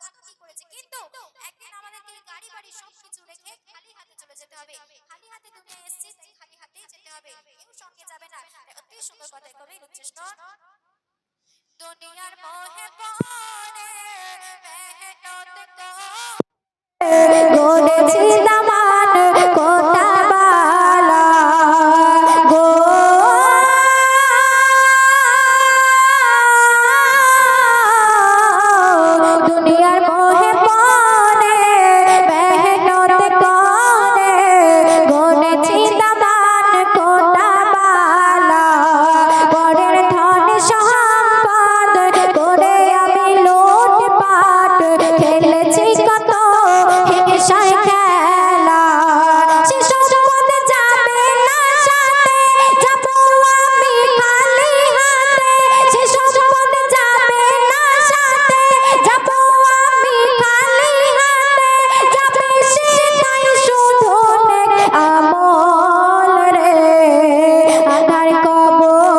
কত কি করেছে, কিন্তু একদিন আমাদেরকে গাড়ি বাড়ি সবকিছু রেখে খালি হাতে চলে যেতে হবে। খালি হাতে দুনিয়ায় এসেছি, তাই খালি হাতেই যেতে হবে, কেউ সঙ্গে যাবে না। অতি সুন্দর কথাই কবি লিখছিস না, দুনিয়ার মোহে পড়ে মেহনত গড়েছি দামান কোটা বালা গো, দুনিয়ার মোহে পড়ে মেহনত করে গড়েছি দামান কোটা বালা, পরের ধন সম্পদ করে আমি লুটপাট খেলেছি কত হিংসায় খেলা, সে সম্পদ যাবে না সাথে যাব আমি খালি হাতে, সে সম্পদ যাবে না সাথে যাব আমি খালি হাতে, যাবে সেটাই শুধু নেক আমল রে আধার কবরে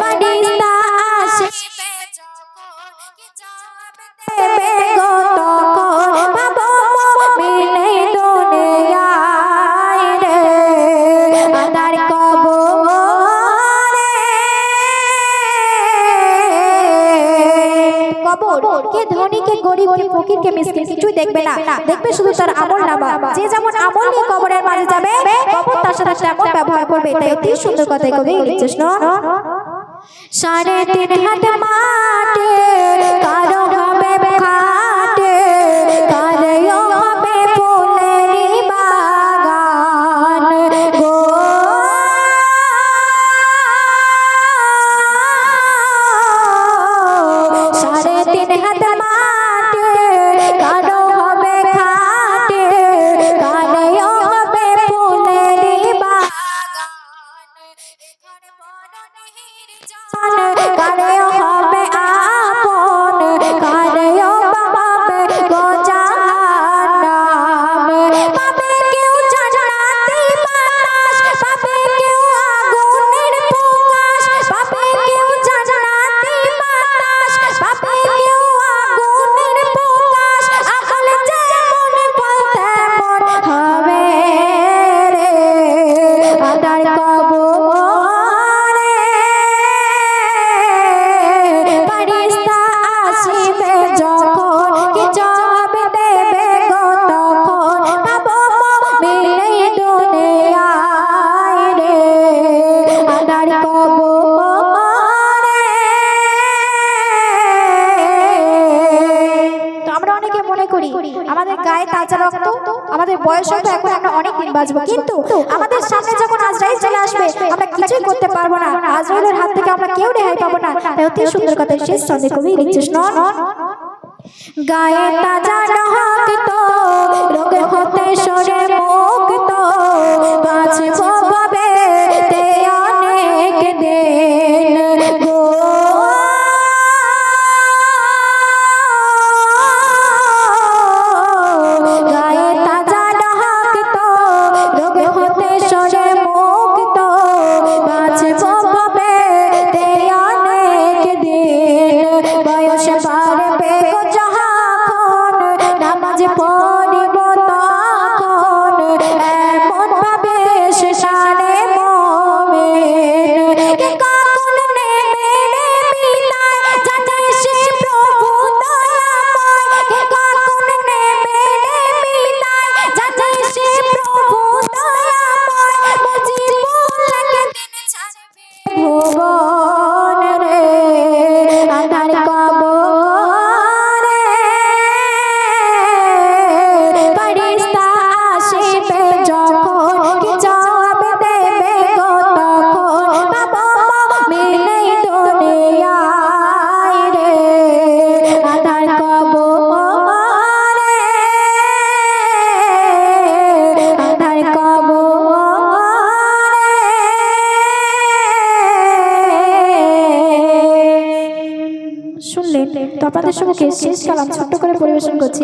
ফারিস্তা আসবে যখন কি জবাব দেবে গো তখন, ভাবো মুমিন এই দুনিয়ায় রে আধার কবরে। কবর কে ধনী কে গরিব কে ফকির কে মিসকিন কিছুই দেখবে না, দেখবে শুধু তার আমলনামা। যে যেমন আমল নিয়ে কবরের মাঝে যাবে, কবর তার সাথে তেমন ব্যবহার করবে। তাই অতি সুন্দর কথাই কবি লিখছিস না, 3.5 হাত মাটি কারো হবে খাটে, কারো হবে ফুলেরই বাগান গো, 3.5 হাত মাটি কারো হবে খাটে, কারো হবে ফুলেরই বাগান, এখানে বড় নির্জন কারো হবে আপন, কারো হবে গো জাহান্নাম, পাবে কেউ জান্নাতি বাতাস, পাবে কেউ আগুনের প্রকাশ, পাবে কেউ জান্নাতি বাতাস, পাবে কেউ আগুনের প্রকাশ, আমল যেমন ফল তেমন হবে রে আধার কবরে ফারিস্তা আসবে যখন কি জবাব দেবে গো তখন, ভাবো মুমিন এই দুনিয়ায় রে আধার কবরে। তো আমরা অনেকে মনে করি আমাদের গায়ে তাজা রক্ত, আমাদের বয়স হয়তো এখন আমরা অনেক দিন বাঁচবো, কিন্তু আমাদের সামনে যখন আজরাইল চলে আসবে আমরা কিছুই করতে পারবো না, আজরাইলের হাত থেকে আমরা কেউ রেহাই পাবো না। তাই অতি সুন্দর কথা শেষ ছন্দে কবি লিখছিস না, গায়ে তাজা রক্ত রোগ হতে সরে মুক্ত, বাঁচবো ভাবে তে অনেক দিন গো, গায়ে তাজা রক্ত রোগ হতে সরে মুক্ত, বাঁচবো ভাবে তে অনেক দিন, বয়স বাড়বে গো যখন নামাজ পড়িব তখন, এমন ভাবে সারে মুমিন কে কখন নেবে রে বিদায়, জানে সে প্রভু দয়াময়, কে কখন নেবে রে বিদায়, জানে সে প্রভু দয়াময়, মুজিবুল কে দিন ছাড়বে ভুবন রে আধার কবরে ফারিস্তা আসবে যখন কি জবাব দেবে গো তখন, ভাবো মুমিন এই দুনিয়ায় রে আধার কবরে আধার কবরে। শুনলেন তো আপনাদের সম্মুখে শেষ কালাম ছোট্ট করে পরিবেশন করছি।